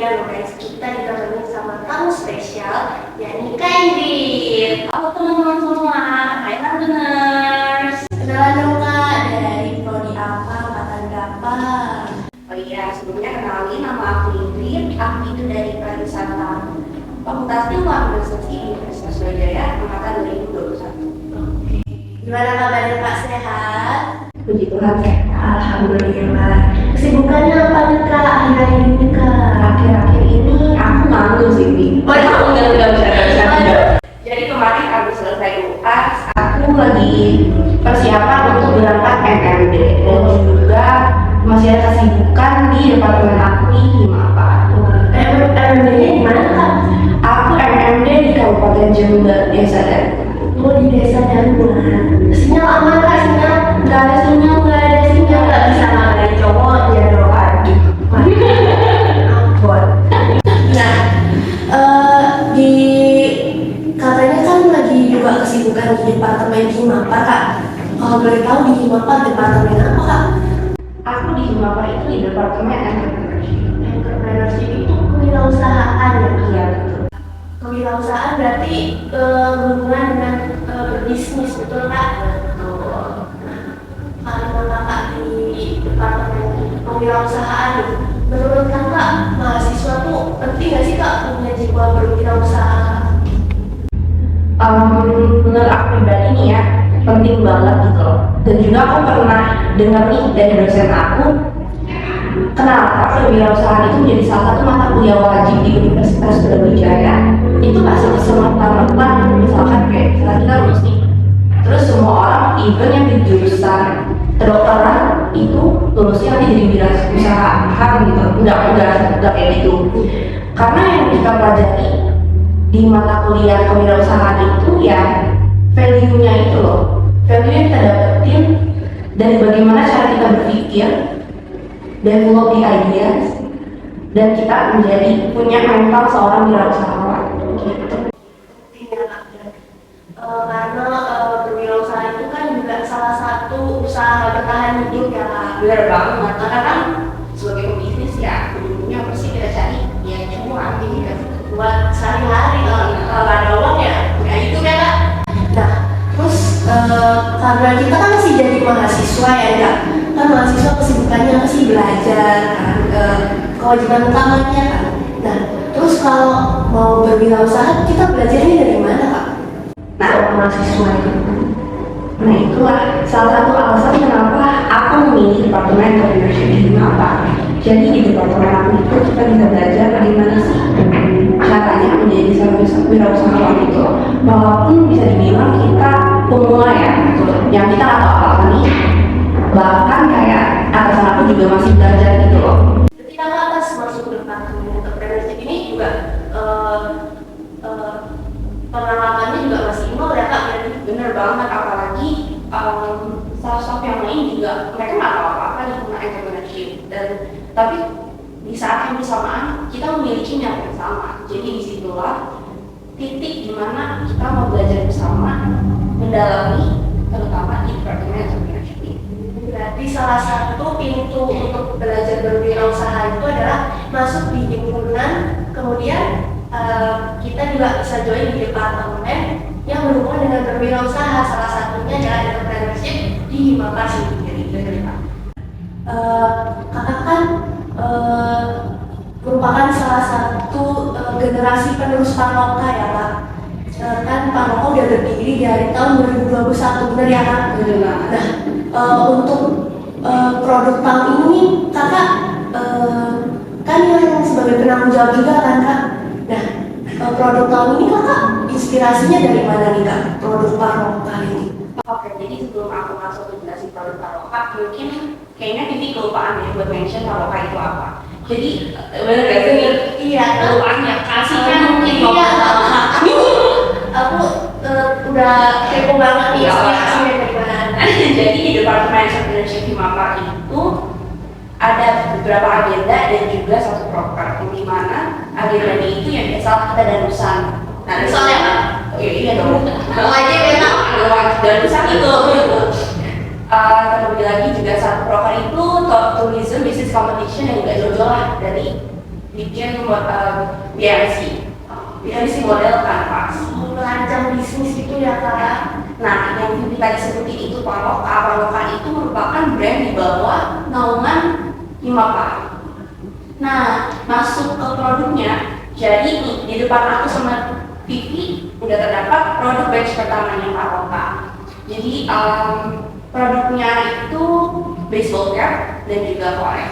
iya loh guys, kita ditemenin sama tamu spesial, yakni Kak Ingrid. Halo teman-teman semua, hai Londoners. Kenalan dong Kak, dari prodi apa, angkatan berapa? Oh iya, sebelumnya kenalin nama aku Ingrid, aku itu dari pariwisata Fakultas Ilmu Administrasi Universitas Brawijaya, angkatan 2021. Gimana kabarnya Pak, sehat? Puji Tuhan sehat, alhamdulillah. Kesibukannya apa nih Kak akhir-akhir ini Kak? Akhir-akhir ini aku nganggur sih, Bi. Oh iya, enggak bisa. Jadi kemarin habis selesai UAS, Aku lagi persiapan untuk berangkat MMD dan juga masih ada kesibukan di departemen aku di Himapa. MMD-nya di mana Kak? Aku MMD di Kabupaten Jember, Desa Dan. Oh di Desa Danuan. Sinyal aman Kak, sinyal? Nggak ada sinyal, nggak bisa ngabarin cowok, ya doang. Ampun. Nah, di katanya kan lagi juga kesibukan di departemen Himapa Kak. Kalau boleh tahu di Himapa departemen apa Kak? Aku di Himapa itu di departemen entrepreneurship. Entrepreneurship itu kewirausahaan ya? Iya, betul. Kewirausahaan berarti berhubungan dengan berbisnis, betul Kak? Kalau Kakak di departemen kewirausahaan, menurut Kakak mahasiswa tuh penting nggak sih Kak punya jiwa berwirausaha? Menurut aku pribadi nih ya, penting banget gitu loh. Dan juga aku pernah dengar nih dari dosen aku, kenapa kewirausahaan itu menjadi salah satu mata kuliah wajib di Universitas Brawijaya. Itu pasti kesemerta-merta, misalkan kayak kita lulus nih, terus semua orang, even yang di jurusan kedokteran itu lulusnya nanti jadi wirausahaan gitu. Enggak kayak gitu. Karena yang kita pelajari di mata kuliah kewirausahaan itu ya value-nya itu loh, value yang kita dapetin dari bagaimana cara kita berpikir, develop the ideas, dan kita menjadi punya mental seorang wirausahawan gitu. Karena berwirausaha itu kan juga salah satu usaha bertahan hidup ya Kak. Bener banget. Karena kan sebagai pebisnis ya ujung-ujungnya pasti kita cari ya cuan gitu kan buat sehari-hari. Kalau nggak ada uang ya itu kan Kak. Nah terus karena kita kan masih jadi mahasiswa ya Kak, kan mahasiswa kesibukannya masih belajar kan, kewajiban utamanya kan. Nah terus kalau mau berwirausaha kita belajarnya dari mana Kak? Nah, mahasiswa itu. Nah, itulah salah satu alasan kenapa aku memilih departemen entrepreneurship di Himapa. Jadi di departemen aku itu kita bisa belajar bagaimana sih caranya menjadi seorang wirausahawan itu, walaupun bisa dibilang kita pemula ya, gitu. Yang kita nggak tahu apa-apa nih. Bahkan kayak atasan aku juga masih belajar gitu loh. Ketika pas masuk ke departemen entrepreneurship ini juga pengalamannya juga masih nol ya Kak, jadi Bener banget, apalagi staff-staff yang lain juga mereka nggak tahu apa-apa di tentang entrepreneurship, dan tapi di saat yang bersamaan kita memiliki minat yang sama. Jadi disitulah titik dimana kita mau belajar bersama, mendalami, terutama di departemen entrepreneurship ini. berarti salah satu pintu untuk belajar berwirausaha itu adalah masuk di himpunan, kemudian kita juga bisa join di departemen yang berhubungan dengan berwirausaha, salah satunya adalah entrepreneurship di Himapa sendiri. Kakak kan merupakan salah satu generasi penerus Parloka ya Kak. Kan Parloka udah berdiri dari tahun 2021, benar ya Kak? Nah, untuk produk tahun ini Kakak kan yang sebagai penanggung jawab juga kan Kak? Nah, produk tahun ini Kakak inspirasinya dari mana nih Kak? Produk Parloka ini? Oke, jadi sebelum aku masuk ke jelasin produk Parloka, mungkin kayaknya titik kelupaan ya buat mention Parloka itu apa. Jadi bener gak sih? Iya, Kelupaan ya, kasihnya mungkin iya. Aku udah kepo banget nih inspirasinya dari mana. Jadi di departemen entrepreneurship Himapa itu ada beberapa agenda dan juga satu proker, di mana agendanya itu yang biasa kita danusan. Nah, Misalnya apa? Oh iya dong. Mau aja beta. Danusan itu. Terlebih lagi juga satu proker itu tourism business competition yang juga jauh-jauh lah dari bikin BMC model kanvas. Merancang bisnis itu ya kak. Nah, yang Vivi tadi sebutin itu Paloka itu merupakan brand di bawah naungan Himapa. Nah, masuk ke produknya, jadi nih di depan aku sama Vivi udah terdapat produk batch pertamanya Paloka. Jadi produknya itu baseball cap dan juga korek.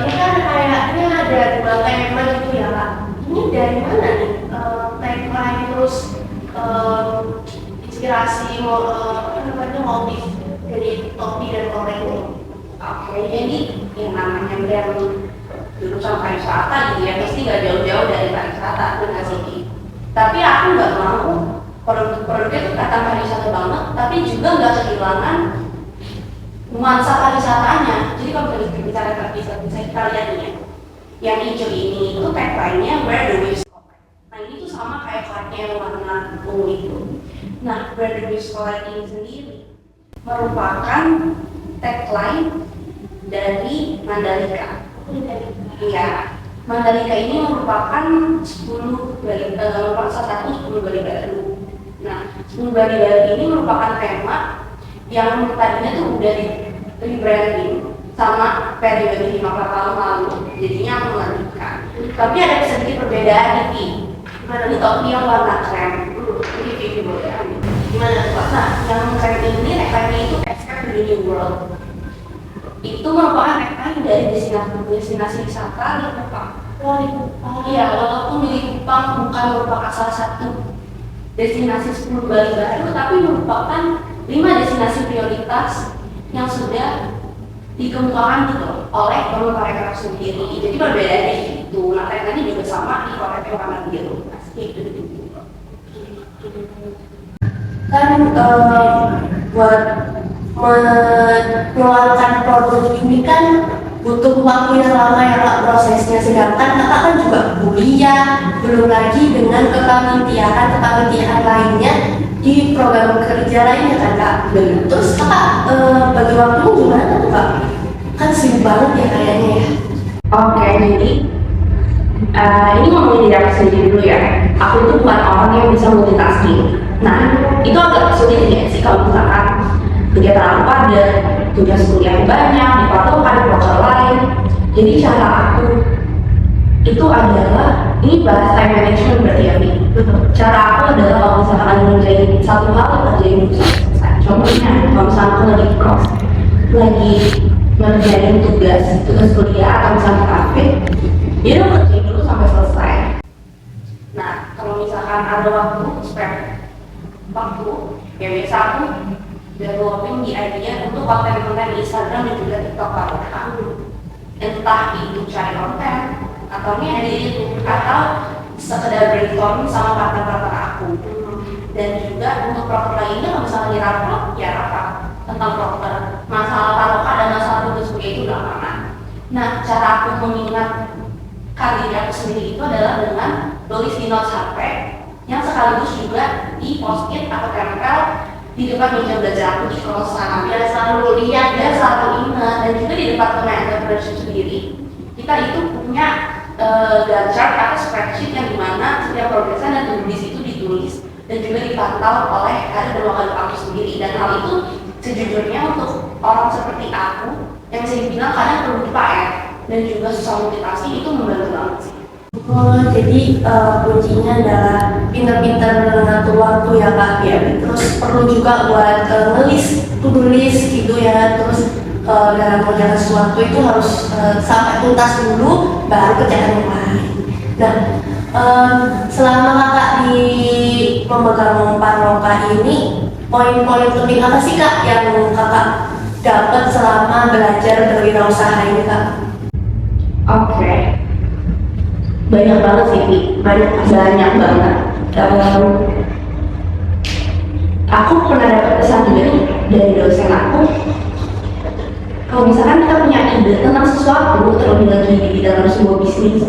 Ini kan kayaknya ada dua tema gitu ya kak. Ini dari mana nih? Tagline terus inspirasi motif dari topi dan korek ini. Oke, jadi yang namanya brand jurusan pariwisata gitu ya, pasti nggak jauh-jauh dari pariwisata, benar sih. Tapi aku nggak mau produk-produknya itu kata pariwisata banget, tapi juga nggak kehilangan nuansa pariwisatanya. Jadi kalau kita bicara pariwisata, kita lihat nih ya, yang hijau ini itu tagline-nya Where the Waves Collect. Nah ini tuh sama kayak koreknya yang warna ungu itu. Nah, Where the Waves Collect ini sendiri merupakan tagline dari Mandalika. Iya, Mandalika ini merupakan 10 Bali baru. Nah, 10 Bali baru ini merupakan tema yang tadinya tuh udah di rebranding sama periode 5 tahun lalu, jadinya Mandalika. Tapi ada sedikit perbedaan nih, ini topi yang warna krem. Ini boleh gimana tuh? Nah, yang krem ini tagline itu Escape the New World. Itu merupakan tagline dari destinasi wisata Likupang. Iya, walaupun Likupang bukan merupakan salah satu destinasi 10 Bali baru, tapi merupakan 5 destinasi prioritas yang sudah dikemukakan gitu oleh Pariwisata sendiri. Jadi perbedaannya itu. Nah, tagline juga sama di korek yang warna biru. Kan buat mengeluarkan produk ini kan butuh waktu yang lama ya kak prosesnya, sedangkan kakak kan juga kuliah, belum lagi dengan kepanitiaan lainnya di program kerja lainnya kan kak. Terus kakak bagi waktu gimana tuh kak? Kan sibuk banget ya kayaknya ya. Oke, jadi ini ngomongin diri aku sendiri dulu ya. Aku itu bukan orang yang bisa multitasking. Nah, itu agak sulit ya sih kalau misalkan kegiatan aku padat, tugas kuliah banyak, dipantulkan di proker lain. Jadi cara aku itu adalah, ini bahas time management berarti ya, Bi. Cara aku adalah kalau misalkan lagi ngerjain satu hal, ngerjain dulu sampai selesai. Contohnya, kalau misalkan aku lagi ngerjain tugas kuliah atau misalnya kafe, dia udah ngerjain dulu sampai selesai. Nah, kalau misalkan ada spare waktu, ya biasa aku developing di idea untuk konten-konten di Instagram dan juga TikTok aku. Entah itu cari konten, atau ngedit, atau sekedar brainstorming sama partner-partner aku. Dan juga untuk proker lainnya, kalau misalnya rapat, ya rapat tentang proker. Masalah Paloka dan masalah tugas kuliah itu udah lama. Nah, cara aku mengingat diri aku sendiri itu adalah dengan tulis di notes HP yang sekaligus juga di post-it atau tempel di depan meja belajar aku di kosan. Biar selalu lihat, biar selalu ingat. Dan juga di departemen entrepreneurship sendiri, kita itu punya Gantt chart atau spreadsheet yang dimana setiap progresnya dan tulis itu ditulis dan juga dipantau oleh karir dan wakil aku sendiri. Dan hal itu sejujurnya untuk orang seperti aku yang bisa dibilang kadang terlupa ya dan juga susah multitasking, itu membantu banget sih. Oh, jadi kuncinya adalah pintar-pintar mengatur waktu ya kak ya. Terus perlu juga buat ngelis, to-do list gitu ya. Terus dalam mengerjakan sesuatu itu harus sampai tuntas dulu, baru kerjaan yang lain. Nah, selama kakak di pemegang Paloka ini, poin-poin penting apa sih kak yang kakak dapat selama belajar berwirausaha ini kak? Oke. Banyak banget sih, banyak banget. Aku pernah dapat pesan juga nih dari dosen aku. Kalau misalkan kita punya ide tentang sesuatu, terlebih lagi di dalam sebuah bisnis,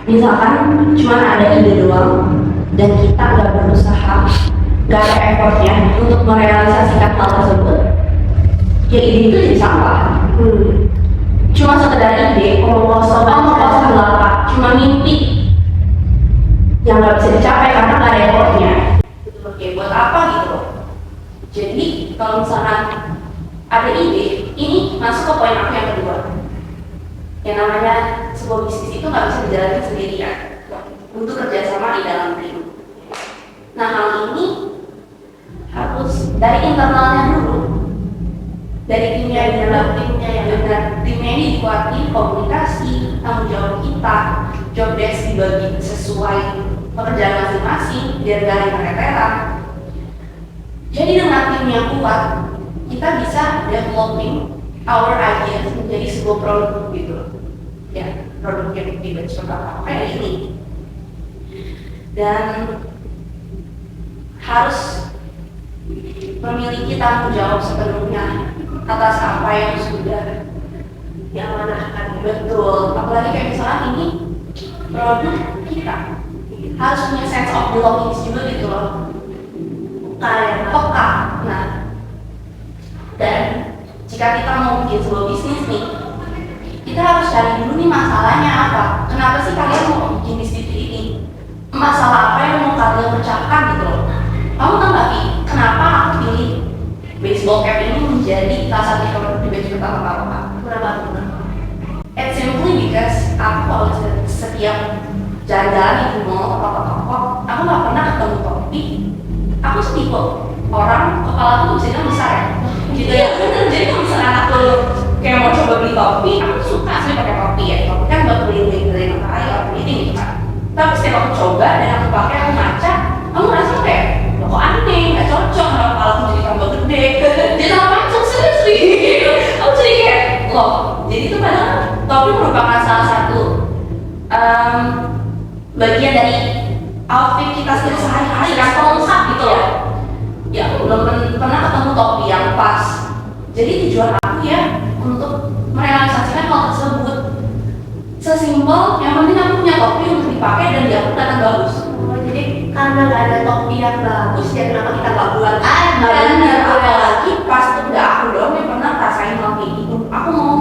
misalkan cuma ada ide doang dan kita nggak berusaha, nggak ada effortnya untuk merealisasikan hal tersebut, ya ide itu jadi sampah. masuk ke poin aku yang kedua. Yang namanya sebuah bisnis itu nggak bisa dijalani sendirian, untuk kerjasama di dalam tim. Nah, hal ini harus dari internalnya dulu, dari timnya di dalam timnya ya benar. Timnya ini dikuatin komunikasi, tanggung jawab kita, job desk dibagi sesuai pekerjaan masing-masing biar gak ada keteteran. Jadi dengan tim yang kuat, kita bisa developing our ideas menjadi sebuah produk gitu, ya produk yang dibentuk kayak ini. Dan harus memiliki tanggung jawab sepenuhnya atas apa yang sudah diamanahkan. Betul, apalagi kayak misalnya ini produk kita harus punya sense of belonging juga gitu loh, kayak peka. Nah, dan jika kita mau bikin sebuah bisnis nih, kita harus cari dulu nih masalahnya apa. Kenapa sih kalian mau bikin bisnis ini? Masalah apa yang mau kalian pecahkan gitu loh. Kamu tahu nggak Ki, kenapa aku pilih baseball cap ini menjadi salah satu produk di baju pertama Kak? Kenapa? It's simply because aku kalau setiap jalan-jalan di mall atau toko, aku nggak pernah ketemu topi. Aku tipe orang kepala aku biasanya besar ya, gitu ya. Jadi kalau misalnya aku kayak mau coba beli topi, aku suka sih pakai topi ya. Topi kan buat keliling dari matahari atau ini gitu kan. Tapi setiap aku coba dan aku pakai, aku ngaca, aku ngerasa kayak kok aneh, nggak cocok, kalau kepala aku jadi tambah gede. Jadi apa macam serius gitu. Aku jadi kayak loh. Jadi itu padahal topi merupakan salah satu bagian dari outfit kita sehari-hari, kan lengkap gitu loh. Ya aku belum pernah ketemu topi yang pas. Jadi tujuan aku ya untuk merealisasikan hal tersebut. Sesimpel, yang penting aku punya topi untuk dipakai dan dia pun kelihatan bagus. Jadi karena nggak ada topi yang bagus, ya kenapa kita nggak buat aja? Benar, apalagi pas itu nggak aku doang yang pernah rasain hal kayak gitu. Aku mau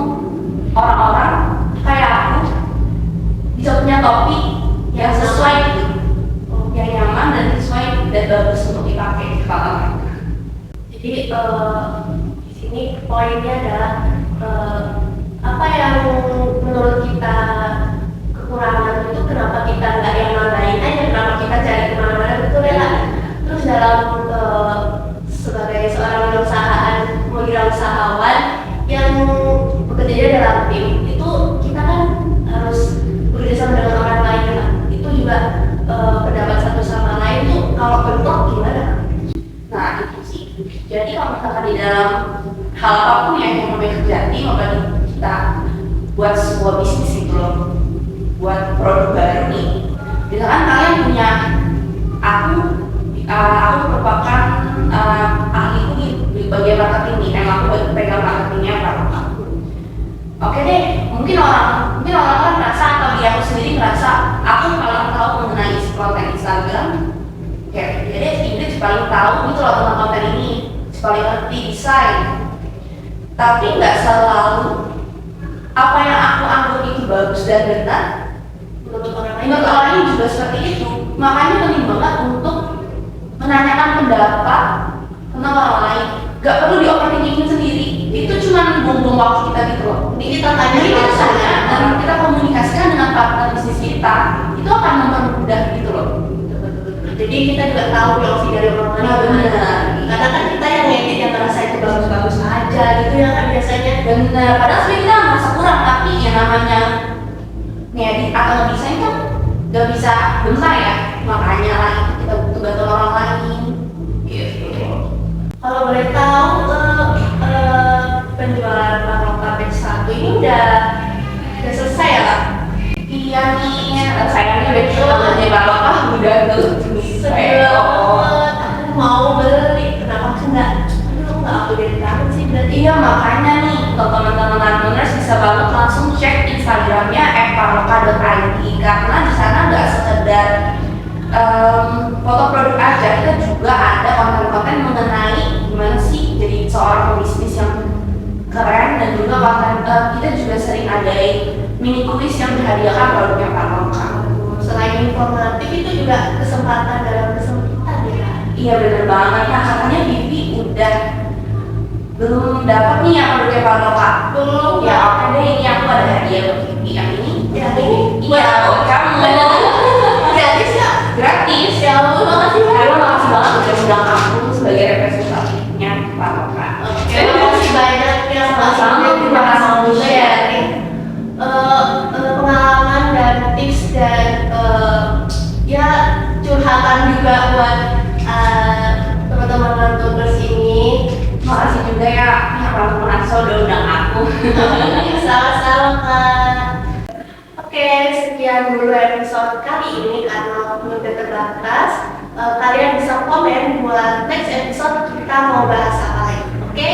orang-orang kayak aku bisa punya topi yang sesuai gitu, yang nyaman dan sesuai dan bagus untuk dipakai di kepala mereka. Jadi di sini poinnya adalah apa yang menurut kita kekurangan itu, kenapa kita nggak yang nambahin aja, kenapa kita cari kemana-mana, betul ya lah. Terus dalam sebagai seorang wirausahawan yang bekerja dalam tim itu, kita kan harus bekerjasama dengan orang lain kan. Itu juga pendapat satu sama lain tuh kalau bentrok gimana? Nah itu sih. Jadi kalau misalkan di dalam hal apapun yang namanya kerja tim, apalagi kita buat sebuah bisnis gitu loh, buat produk baru nih. Misalkan kalian punya, aku merupakan ahliku di bagian marketing nih, emang aku pegang marketingnya apa. Oke deh, mungkin orang merasa atau dia aku sendiri merasa aku paling tahu mengenai konten Instagram. Kayak jadi Ingrid paling tahu gitu loh tentang konten ini, paling ngerti desain. Tapi nggak selalu apa yang aku anggap itu bagus dan benar menurut orang lain juga seperti itu. Makanya penting banget untuk menanyakan pendapat tentang orang lain. Gak perlu dioperasikan sendiri. Itu cuma buang-buang waktu kita gitu loh. Jadi kita tanya dan kita komunikasikan dengan partner bisnis kita, itu akan mempermudah gitu loh. Jadi kita juga tahu yang dari orang lain. Nah, benar. Karena kan kita yang ngedit yang merasa itu bagus-bagus aja gitu ya kan biasanya. Benar. Padahal sebenarnya kita merasa kurang, tapi yang namanya ngedit atau ngedesain kan gak bisa bentar ya. Makanya lah kita butuh bantuan orang lain. Gitu. Kalau boleh tahu penjualan Paroka Batch 1 ini udah selesai ya Kak? Iya nih, sayangnya Batch 1 Paroka udah tuh. Aku mau beli, kenapa enggak? Aduh, nggak update banget sih berarti. Iya, makanya nih, untuk teman-teman learners bisa banget langsung cek Instagramnya @paroka.id, karena di sana nggak sekedar foto produk aja, kita juga ada konten-konten mengenai gimana sih jadi seorang pebisnis yang keren, dan juga konten kita juga sering adain mini kuis yang dihadiahkan produknya Paroka. Selain informatif itu juga kesempatan dalam kesempitan ya. Iya benar banget. Nah katanya Vivi udah Belum dapat nih yang produknya Panoka. Belum. Ya oke deh, ini aku ada hadiah buat Vivi. Yang ini? Yang ini? Iya, buat kamu. Gratis ya? Gratis. Ya ampun, makasih banget. Terima makasih banget udah undang aku sebagai representatifnya Panoka. Oke, makasih banyak ya. Sama-sama, terima kasih juga ya. Pengalaman dan tips dan ya curhatan juga buat teman-teman Nantubers ini. Makasih juga ya pihak Lampung Aso udah undang aku. Sama-sama Kak. Oke, sekian dulu episode kali ini karena waktu udah terbatas. Kalian bisa komen buat next episode kita mau bahas apa lagi. Oke?